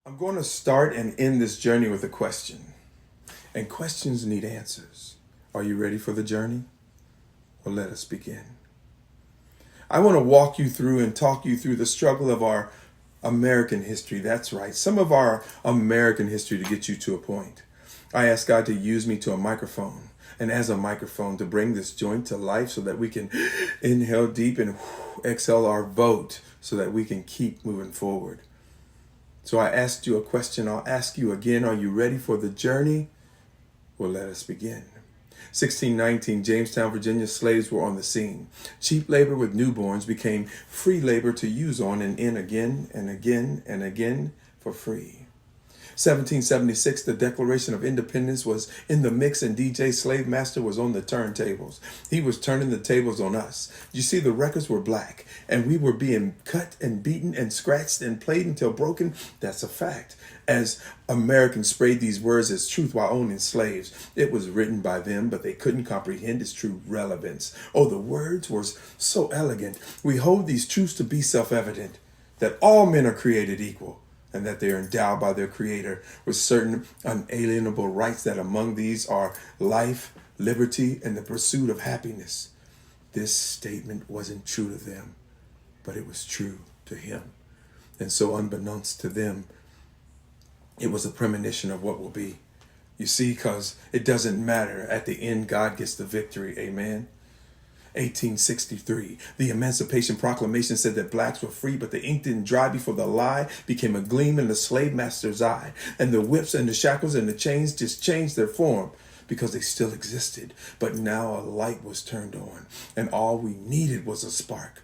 I'm going to start and end this journey with a question. And questions need answers. Are you ready for the journey? Well, let us begin. I want to walk you through and talk you through the struggle of our American history. That's right, some of our American history to get you to a point. I ask God to use me to a microphone and as a microphone to bring this joint to life so that we can inhale deep and exhale our vote so that we can keep moving forward. So I asked you a question. I'll ask you again. Are you ready for the journey? Well, let us begin. 1619, Jamestown, Virginia, slaves were on the scene. Cheap labor with newborns became free labor to use on and in again and again and again for free. 1776, the Declaration of Independence was in the mix and DJ Slave Master was on the turntables. He was turning the tables on us. You see, the records were black and we were being cut and beaten and scratched and played until broken. That's a fact. As Americans sprayed these words as truth while owning slaves, it was written by them, but they couldn't comprehend its true relevance. Oh, the words were so elegant. We hold these truths to be self-evident, that all men are created equal, and that they are endowed by their Creator with certain unalienable rights, that among these are life, liberty, and the pursuit of happiness. This statement wasn't true to them, but it was true to Him. And so unbeknownst to them, it was a premonition of what will be. You see, because it doesn't matter. At the end, God gets the victory. Amen. 1863, the Emancipation Proclamation said that blacks were free, but the ink didn't dry before the lie became a gleam in the slave master's eye. And the whips and the shackles and the chains just changed their form because they still existed. But now a light was turned on, and all we needed was a spark.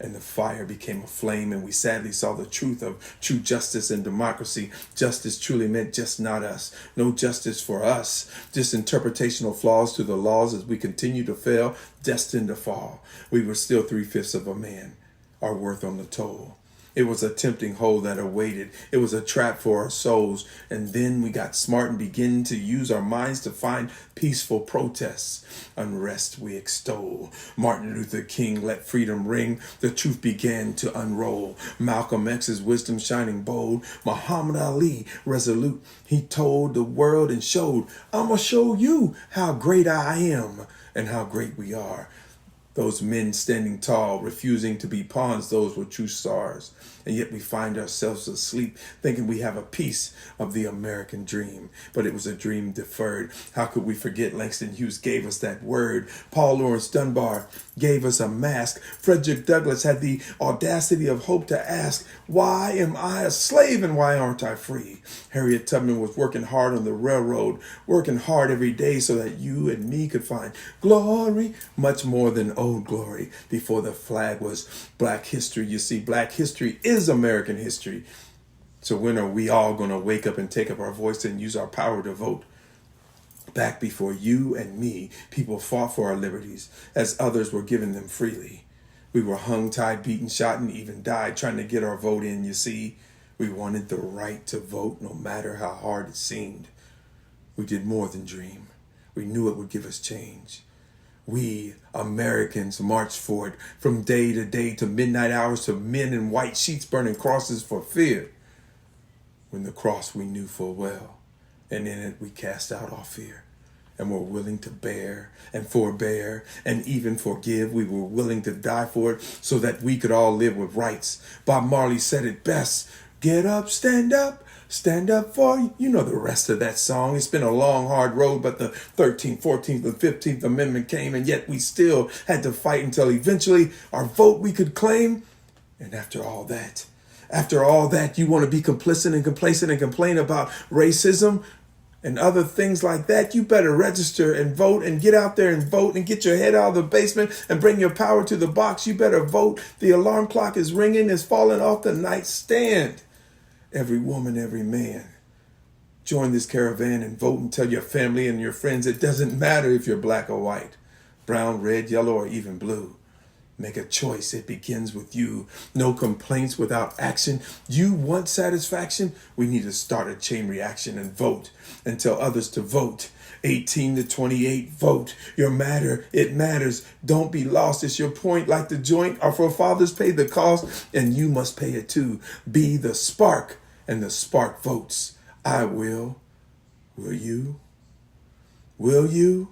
And the fire became a flame, and we sadly saw the truth of true justice and democracy. Justice truly meant just not us. No justice for us. Just interpretational flaws to the laws as we continue to fail, destined to fall. We were still 3/5 of a man, our worth on the toll. It was a tempting hole that awaited. It was a trap for our souls. And then we got smart and began to use our minds to find peaceful protests. Unrest we extol. Martin Luther King let freedom ring. The truth began to unroll. Malcolm X's wisdom shining bold. Muhammad Ali resolute. He told the world and showed, I'm going to show you how great I am and how great we are. Those men standing tall, refusing to be pawns, those were true stars. And yet we find ourselves asleep, thinking we have a piece of the American dream. But it was a dream deferred. How could we forget Langston Hughes gave us that word? Paul Laurence Dunbar gave us a mask. Frederick Douglass had the audacity of hope to ask, why am I a slave and why aren't I free? Harriet Tubman was working hard on the railroad, working hard every day so that you and me could find glory, much more than old glory. Before the flag was black history. You see, black history is American history. So when are we all going to wake up and take up our voice and use our power to vote? Back before you and me, people fought for our liberties as others were given them freely. We were hung, tied, beaten, shot, and even died trying to get our vote in. You see, we wanted the right to vote no matter how hard it seemed. We did more than dream. We knew it would give us change. We Americans marched for it from day to day to midnight hours to men in white sheets burning crosses for fear. When the cross we knew full well, and in it we cast out all fear. And were willing to bear and forbear and even forgive. We were willing to die for it so that we could all live with rights. Bob Marley said it best. Get up, stand for you. You know the rest of that song. It's been a long, hard road, but the 13th, 14th, and 15th Amendment came, and yet we still had to fight until eventually our vote we could claim. And after all that, you want to be complicit and complacent and complain about racism and other things like that? You better register and vote and get out there and vote and get your head out of the basement and bring your power to the box. You better vote. The alarm clock is ringing, it's falling off the nightstand. Every woman, every man, join this caravan and vote and tell your family and your friends it doesn't matter if you're black or white, brown, red, yellow, or even blue. Make a choice. It begins with you. No complaints without action. You want satisfaction? We need to start a chain reaction and vote and tell others to vote. 18 to 28, vote. Your matter, it matters. Don't be lost. It's your point. Like the joint, our forefathers paid the cost, and you must pay it too. Be the spark and the spark votes, I will. Will you? Will you?